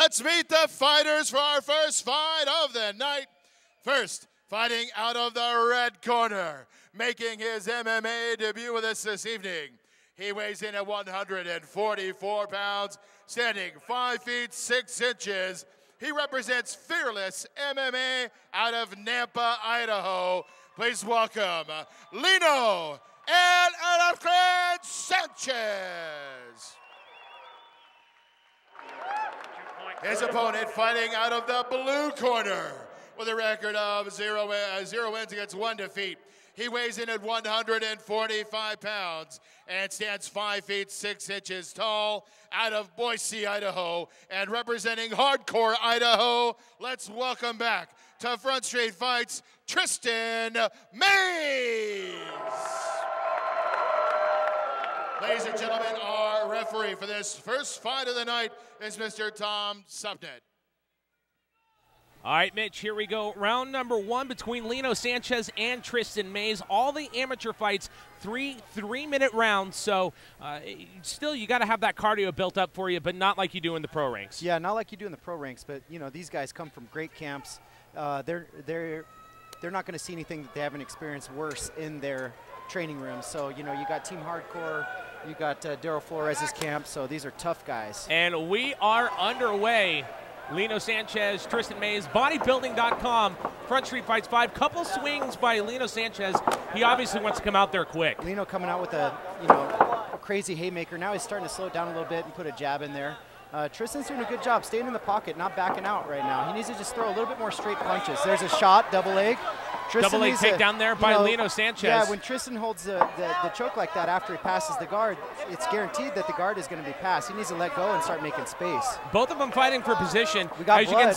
Let's meet the fighters for our first fight of the night. First, fighting out of the red corner, making his MMA debut with us this evening. He weighs in at 144 pounds, standing 5 feet 6 inches. He represents Fearless MMA out of Nampa, Idaho. Please welcome Lino Sanchez. His opponent fighting out of the blue corner with a record of 0 wins against 1 defeat. He weighs in at 145 pounds and stands 5 feet 6 inches tall out of Boise, Idaho, and representing Hardcore Idaho. Let's welcome back to Front Street Fights, Tristen Maes. Ladies and gentlemen, our referee for this first fight of the night is Mr. Tom Subnet. All right, Mitch, here we go. Round number 1 between Lino Sanchez and Tristen Maes. All the amateur fights, three-minute rounds. So still, you got to have that cardio built up for you, but not like you do in the pro ranks. Yeah, not like you do in the pro ranks. But you know, these guys come from great camps. They're not going to see anything that they haven't experienced worse in their training rooms. So you know, you got Team Hardcore. You got Daryl Flores' camp. So these are tough guys. And we are underway. Lino Sanchez, Tristen Maes, bodybuilding.com, Front Street Fights 5. Couple swings by Lino Sanchez. He obviously wants to come out there quick. Lino coming out with a crazy haymaker. Now he's starting to slow it down a little bit and put a jab in there. Tristan's doing a good job staying in the pocket, not backing out right now. He needs to just throw a little bit more straight punches. There's a shot, double leg. Double leg takedown there by Lino Sanchez. Yeah, when Tristen holds the choke like that after he passes the guard, it's guaranteed that the guard is going to be passed. He needs to let go and start making space. Both of them fighting for position. We got As blood. you can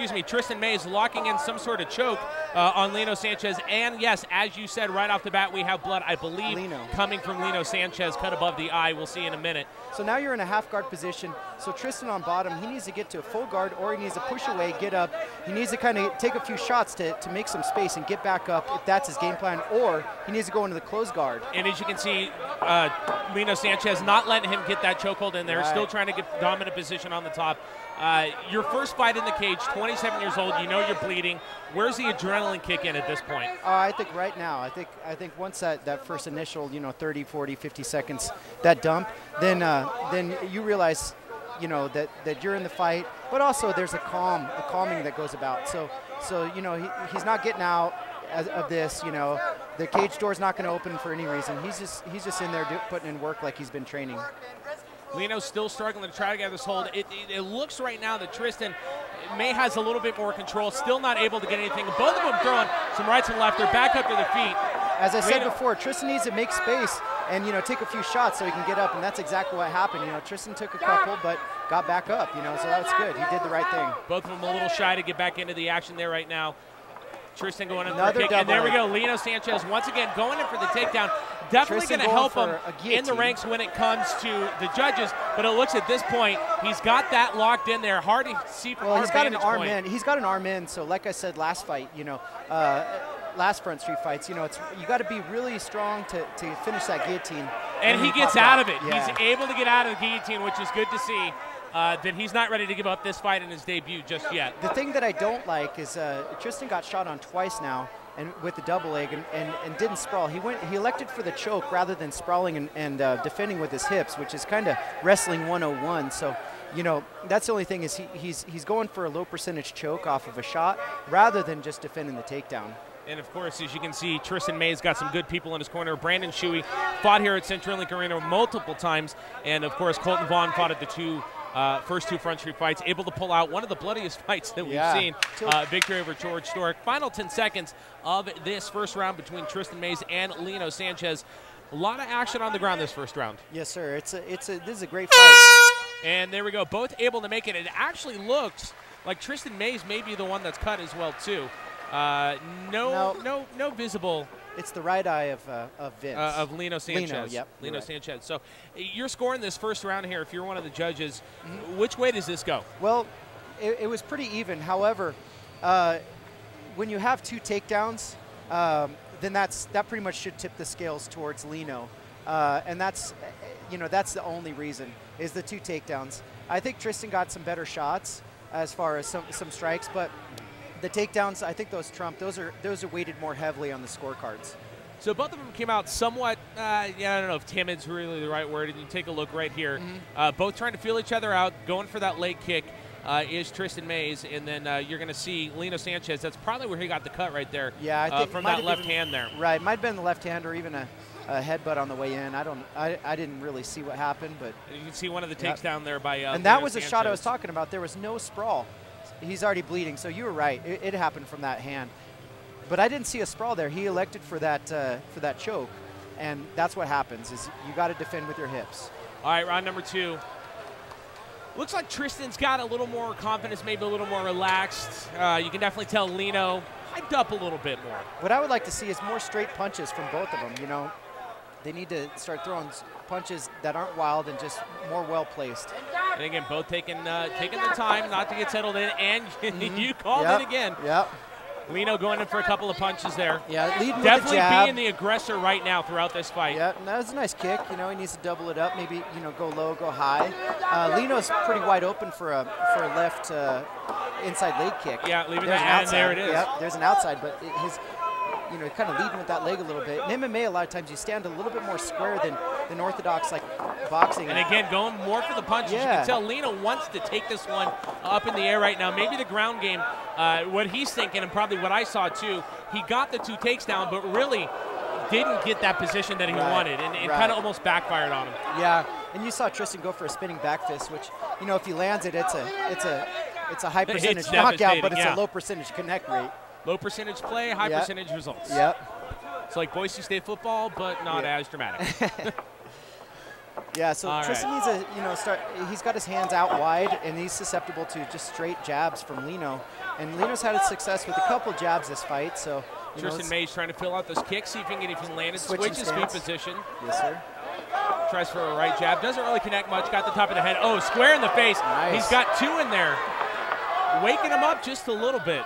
see, Tristen Maes locking in some sort of choke on Lino Sanchez. And yes, as you said right off the bat, we have blood, I believe, coming from Lino Sanchez, cut above the eye. We'll see in a minute. So now you're in a half guard position. So Tristen on bottom, he needs to get to a full guard, or he needs to push away, get up. He needs to kind of take a few shots to make some space and get back up if that's his game plan, or he needs to go into the closed guard. And as you can see, Lino Sanchez not letting him get that chokehold in there, still trying to get dominant position on the top. Your first fight in the cage, 27 years old, you know you're bleeding. Where's the adrenaline kick in at this point? I think right now, I think once that first initial, 30, 40, 50 seconds, that dump, then you realize, that you're in the fight, but also there's a calming that goes about. So he's not getting out of this. The cage door's not going to open for any reason. He's just in there putting in work like he's been training. Lino's still struggling to try to get this hold. It looks right now that Tristen Maes has a little bit more control, still not able to get anything. Both of them throwing some rights and left. They're back up to their feet. As I said before, Tristen needs to make space and take a few shots so he can get up, and that's exactly what happened. Tristen took a couple, but got back up. So that was good. He did the right thing. Both of them a little shy to get back into the action there right now. Tristen going in for a kick, and there we go. Lino Sanchez once again going in for the takedown. Definitely going to help him in the ranks when it comes to the judges, but it looks at this point, he's got that locked in there. Hard to see from our he's got an arm point. in. He's got an arm in, so like I said last fight, last Front Street Fights, you got to be really strong to finish that guillotine. And he gets out of it. Yeah. He's able to get out of the guillotine, which is good to see. That he's not ready to give up this fight in his debut just yet. The thing that I don't like is Tristen got shot on twice now, and with the double leg, and didn't sprawl. He elected for the choke rather than sprawling and defending with his hips, which is kind of wrestling 101. So, that's the only thing is he's going for a low percentage choke off of a shot rather than just defending the takedown. And, of course, as you can see, Tristen Maes got some good people in his corner. Brandon Shuey fought here at CenturyLink Arena multiple times. And, of course, Colton Vaughn fought at the first two Front Street Fights, able to pull out one of the bloodiest fights that we've seen. Victory over George Stork. Final 10 seconds of this first round between Tristen Maes and Lino Sanchez. A lot of action on the ground this first round. Yes, sir. This is a great fight. And there we go. Both able to make it. It actually looks like Tristen Maes may be the one that's cut as well, too. No visible. It's the right eye of Vince. Of Lino Sanchez. Lino Sanchez. So you're scoring this first round here. If you're one of the judges, which way does this go? Well, it was pretty even. However, when you have 2 takedowns, then that pretty much should tip the scales towards Lino. and that's, that's the only reason, is the 2 takedowns. I think Tristen got some better shots as far as some strikes, but the takedowns, I think those trump. Those are weighted more heavily on the scorecards. So both of them came out somewhat, I don't know if timid's really the right word, and you take a look right here. Both trying to feel each other out, going for that leg kick is Tristen Maes, and then you're going to see Lino Sanchez. That's probably where he got the cut right there. Yeah, I think from that left hand there. Right, might have been the left hand or even a headbutt on the way in. I didn't really see what happened, but you can see one of the takes down there by and that Lino was the Sanchez. shot I was talking about. There was no sprawl. He's already bleeding, so you were right. It happened from that hand. But I didn't see a sprawl there. He elected for that choke, and that's what happens. Is you got to defend with your hips. All right, round number 2. Looks like Tristen's got a little more confidence, maybe a little more relaxed. You can definitely tell Lino hyped up a little bit more. What I would like to see is more straight punches from both of them. They need to start throwing punches that aren't wild and just more well placed. And again, both taking the time not to get settled in, and you called it again. Yep. Lino going in for a couple of punches there. Yeah, leading definitely with the jab. being the aggressor right now throughout this fight. Yeah, that was a nice kick. He needs to double it up. Maybe go low, go high. Lino's pretty wide open for a left inside leg kick. Yeah, leaving that, and there it is. Yep, there's an outside, but his kind of leading with that leg a little bit. In MMA, a lot of times you stand a little bit more square than orthodox like boxing. And again, going more for the punches. Yeah. You can tell Lino wants to take this one up in the air right now. Maybe the ground game, what he's thinking, and probably what I saw too, he got the 2 takes down, but really didn't get that position that he wanted, and it kind of almost backfired on him. Yeah, and you saw Tristen go for a spinning back fist, which, if he lands it, it's a high percentage knockout, but it's a low percentage connect rate. Low percentage play, high percentage results. Yep. It's like Boise State football, but not as dramatic. Yeah, so Tristen needs to, start. He's got his hands out wide, and he's susceptible to just straight jabs from Lino. And Lino's had success with a couple jabs this fight, so. Tristen Maes trying to fill out those kicks, see if he can get anything landed. Switches feet position. Yes, sir. Tries for a right jab. Doesn't really connect much. Got the top of the head. Oh, square in the face. Nice. He's got 2 in there. Waking him up just a little bit.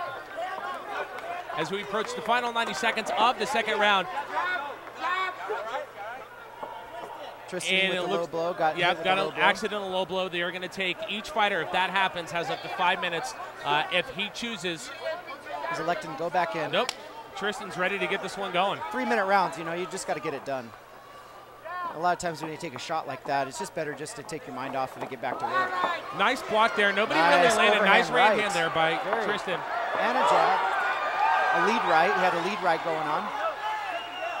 As we approach the final 90 seconds of the second round. Tristen with the low blow. Got an accidental low blow. They are going to take, each fighter, if that happens, has up to 5 minutes. If he chooses. He's electing to go back in. Nope. Tristen's ready to get this one going. 3-minute rounds, you just got to get it done. A lot of times when you take a shot like that, it's just better just to take your mind off of it and get back to work. Nice block there. Nobody really landed. Nice right hand there by Tristen. And a jab. A lead right. He had a lead right going on.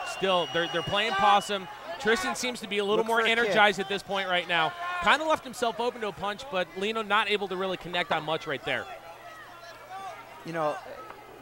Still, they're playing possum. Tristen seems to be a little more energized at this point right now. Kind of left himself open to a punch, but Lino not able to really connect on much right there.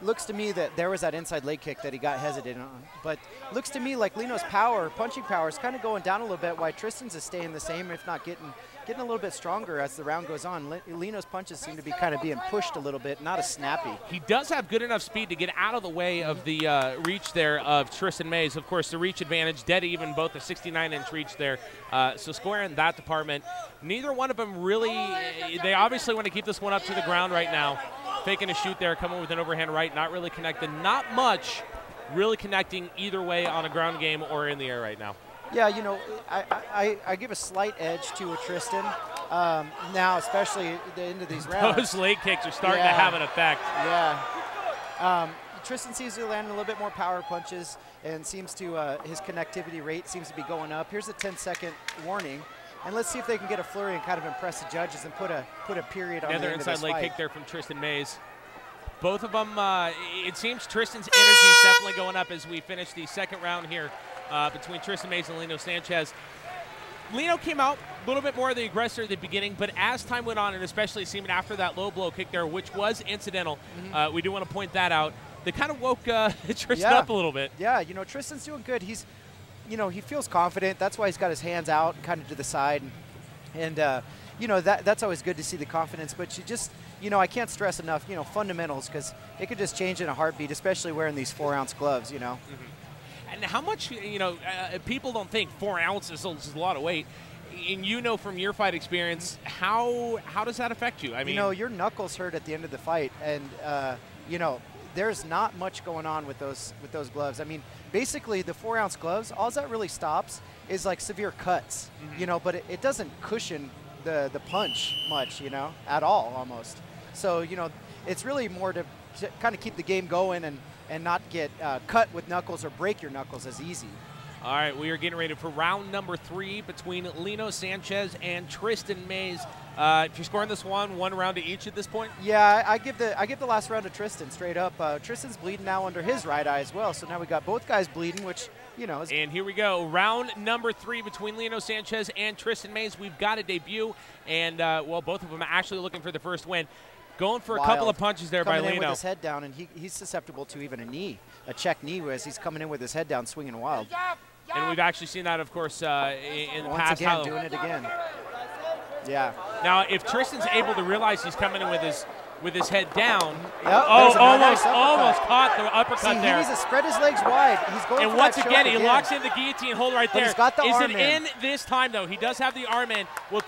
Looks to me that there was that inside leg kick that he got hesitant on. But looks to me like Lino's punching power is kind of going down a little bit, while Tristen's is staying the same, if not getting a little bit stronger as the round goes on. Lino's punches seem to be kind of being pushed a little bit, not as snappy. He does have good enough speed to get out of the way of the reach there of Tristen Maes. Of course, the reach advantage, dead even, both a 69-inch reach there. So square in that department. Neither one of them really, they obviously want to keep this one up to the ground right now. Faking a shoot there, coming with an overhand right, not really connected. Not much really connecting either way on a ground game or in the air right now. Yeah, I give a slight edge to a Tristen now, especially at the end of these rounds. Those leg kicks are starting to have an effect. Yeah. Tristen seems to land a little bit more power punches and seems to, his connectivity rate seems to be going up. Here's a 10-second warning. And let's see if they can get a flurry and kind of impress the judges and put a period on the end of this fight. Another inside leg kick there from Tristen Maes. Both of them, it seems Tristen's energy is definitely going up as we finish the second round here between Tristen Maes and Lino Sanchez. Lino came out a little bit more of the aggressor at the beginning, but as time went on, and especially seeming after that low blow kick there, which was incidental, we do want to point that out, they kind of woke Tristen up a little bit. Yeah, Tristen's doing good. He's he feels confident. That's why he's got his hands out kind of to the side. And that's always good to see the confidence. But you just, I can't stress enough, fundamentals, because it could just change in a heartbeat, especially wearing these 4-ounce gloves, And how much, people don't think 4 ounces is a lot of weight. And from your fight experience, how does that affect you? I mean, your knuckles hurt at the end of the fight. And, there's not much going on with those gloves. I mean, basically the 4-ounce gloves, all that really stops is like severe cuts, you know, but it doesn't cushion the punch much, you know, at all almost. So, you know, it's really more to kind of keep the game going and not get cut with knuckles or break your knuckles as easy. All right, we are getting ready for round number 3 between Lino Sanchez and Tristen Maes. If you're scoring this one round to each at this point? Yeah, I give the last round to Tristen straight up. Tristan's bleeding now under his right eye as well, so now we got both guys bleeding, which, you know. And here we go, round number 3 between Lino Sanchez and Tristen Maes. We've got a debut, and well, both of them are actually looking for the first win. Going for a couple of punches there by Lino. Coming in with his head down, and he's susceptible to even a check knee, as he's coming in with his head down, swinging wild. And we've actually seen that, of course, in the past. Once again, doing it again. Yeah. Now, if Tristan's able to realize he's coming in with his head down, yep, almost caught the uppercut there. He needs to spread his legs wide. He's going. And once again, he locks in the guillotine hold right there. He's got the arm in. Is it in this time though? He does have the arm in. Will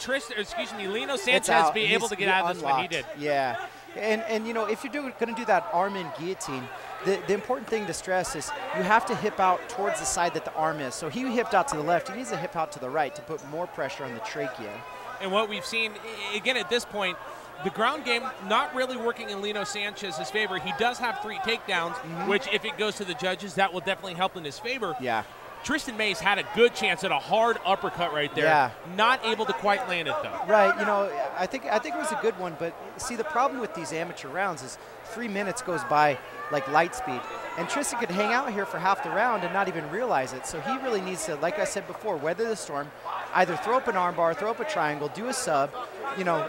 Lino Sanchez be able to get out of this one? He did. Yeah. And you know, if you're going to do that arm in guillotine, the important thing to stress is you have to hip out towards the side that the arm is. So he hipped out to the left. He needs to hip out to the right to put more pressure on the trachea. And what we've seen, again, at this point, the ground game not really working in Lino Sanchez's favor. He does have 3 takedowns, which if it goes to the judges, that will definitely help in his favor. Yeah. Tristen Maes had a good chance at a hard uppercut right there. Yeah. Not able to quite land it, though. Right. You know, I think it was a good one, but see, the problem with these amateur rounds is 3 minutes goes by like light speed. And Tristen could hang out here for half the round and not even realize it. So he really needs to, like I said before, weather the storm, either throw up an arm bar, throw up a triangle, do a sub, you know,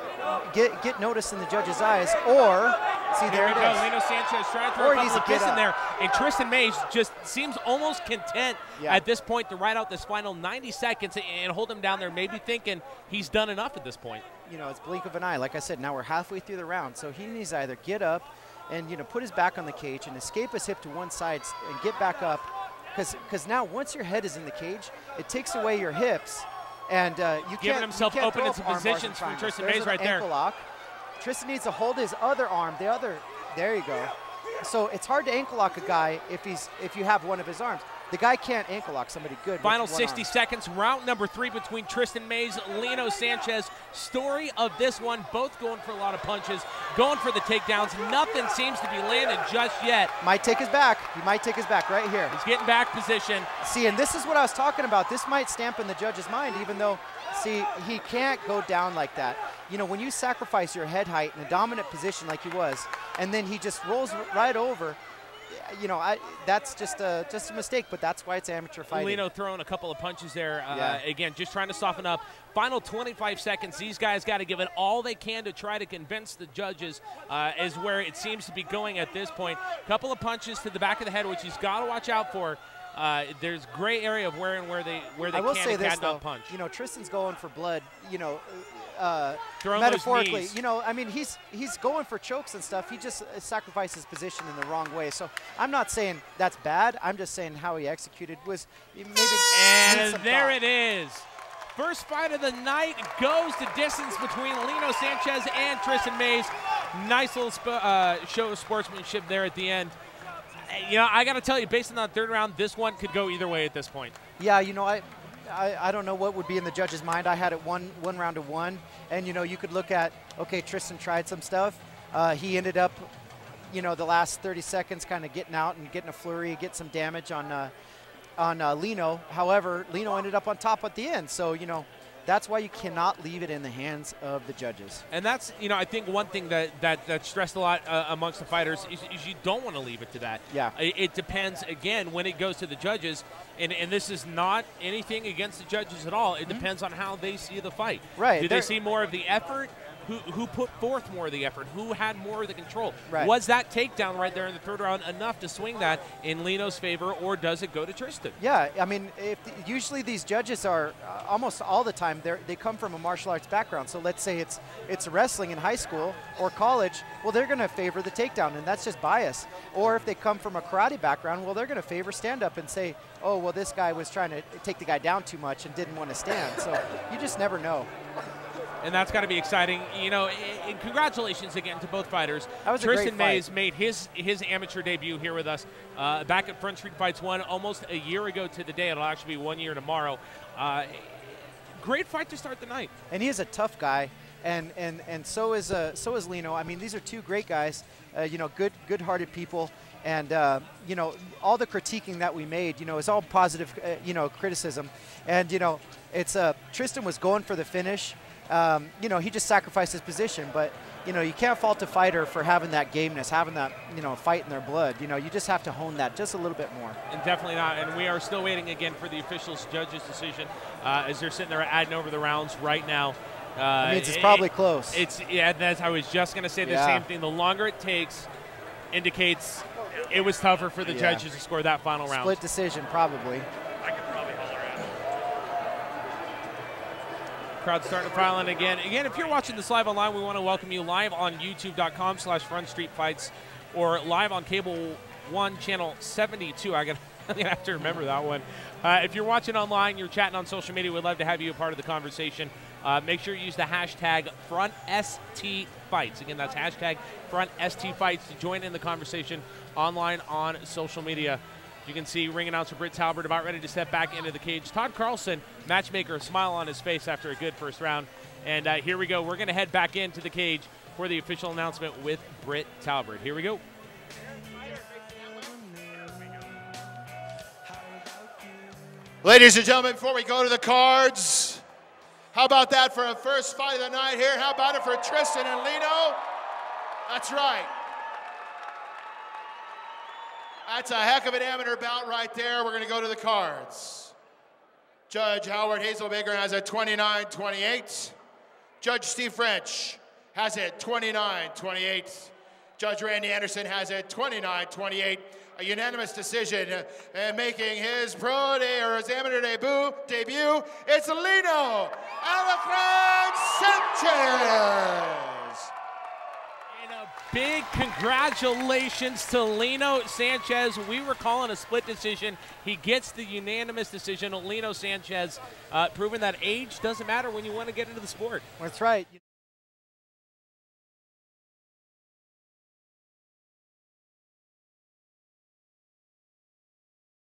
get noticed in the judge's eyes, or see, there it is. Lino Sanchez trying to throw a couple of kicks in there. And Tristen Maes just seems almost content at this point to ride out this final 90 seconds and hold him down there, maybe thinking he's done enough at this point. You know, it's blink of an eye. Like I said, now we're halfway through the round, so he needs to either get up and, you know, put his back on the cage and escape his hip to one side and get back up, because now once your head is in the cage, it takes away your hips, and you giving himself open into positions from Tristen Maes right there. Lock. Tristen needs to hold his other arm, there you go. So it's hard to ankle lock a guy if you have one of his arms. The guy can't ankle lock somebody good. Final 60 seconds, round number 3 between Tristen Maes, Lino Sanchez. Story of this one, both going for a lot of punches, going for the takedowns. Nothing seems to be landing just yet. Might take his back. He might take his back right here. He's getting back position. See, and this is what I was talking about. This might stamp in the judge's mind, even though, see, he can't go down like that. You know, when you sacrifice your head height in a dominant position like he was, and then he just rolls right over, you know, that's just a mistake, but that's why it's amateur fighting. Lino throwing a couple of punches there. Again, just trying to soften up. Final 25 seconds. These guys got to give it all they can to try to convince the judges is where it seems to be going at this point. Couple of punches to the back of the head, which he's got to watch out for. There's gray area of where they I will say this, though, punch. You know, Tristan's going for blood, you know, metaphorically, you know, I mean, he's going for chokes and stuff. He just sacrificed his position in the wrong way. So I'm not saying that's bad. I'm just saying how he executed was maybe. And there it is. First fight of the night goes the distance between Lino Sanchez and Tristen Maes. Nice little show of sportsmanship there at the end. You know, I got to tell you, based on that third round, this one could go either way at this point. Yeah, you know, I don't know what would be in the judge's mind. I had it one round to 1, and you know, you could look at, okay, Tristen tried some stuff. He ended up, you know, the last 30 seconds kind of getting out and getting a flurry, get some damage on Lino. However, Lino ended up on top at the end. So, you know, that's why you cannot leave it in the hands of the judges. And that's, you know, I think one thing that's stressed a lot amongst the fighters is you don't want to leave it to that. Yeah. It depends, again, when it goes to the judges, and this is not anything against the judges at all. It depends on how they see the fight. Right. Do they see more of the effort? Who put forth more of the effort? Who had more of the control? Right. Was that takedown right there in the third round enough to swing that in Lino's favor, or does it go to Tristen? Yeah, I mean, usually these judges are almost all the time they come from a martial arts background. So let's say it's wrestling in high school or college. Well, they're going to favor the takedown, and that's just bias. Or if they come from a karate background, well, they're going to favor stand-up and say, oh, well, this guy was trying to take the guy down too much and didn't want to stand. So you just never know. And that's got to be exciting. You know, and congratulations again to both fighters. That was a Tristen great Maes made his amateur debut here with us back at Front Street Fights 1 almost a year ago to the day. It'll actually be 1 year tomorrow. Great fight to start the night. And he is a tough guy, and so is Lino. I mean, these are two great guys. You know, good-hearted people, and you know, all the critiquing that we made, you know, is all positive, you know, criticism. And you know, it's Tristen was going for the finish. You know, he just sacrificed his position, but you know, you can't fault a fighter for having that gameness, having that, you know, fight in their blood. You know, you just have to hone that just a little bit more. And definitely not. And we are still waiting again for the officials' judges' decision as they're sitting there adding over the rounds right now. That means it's probably close. I was just going to say the same thing. The longer it takes indicates it was tougher for the judges to score that final round. Split decision, probably. Crowd starting to file in again. Again, if you're watching this live online, we want to welcome you live on youtube.com/FrontStreetFights or live on Cable 1 Channel 72. I'm going to have to remember that one. If you're watching online, you're chatting on social media, we'd love to have you a part of the conversation. Make sure you use the hashtag FrontSTFights. Again, that's hashtag FrontSTFights to join in the conversation online on social media. You can see ring announcer Britt Talbert about ready to step back into the cage. Todd Carlson, matchmaker, a smile on his face after a good first round. And here we go. We're going to head back into the cage for the official announcement with Britt Talbert. Here we go. Ladies and gentlemen, before we go to the cards, how about that for a first fight of the night here? How about it for Tristen and Lino? That's right. That's a heck of an amateur bout right there. We're going to go to the cards. Judge Howard Hazelbaker has a 29-28. Judge Steve French has it 29-28. Judge Randy Anderson has it 29-28. A unanimous decision and making his pro day or his amateur debut. It's Lino Sanchez. Big congratulations to Lino Sanchez. We were calling a split decision. He gets the unanimous decision. Lino Sanchez proving that age doesn't matter when you want to get into the sport. That's right.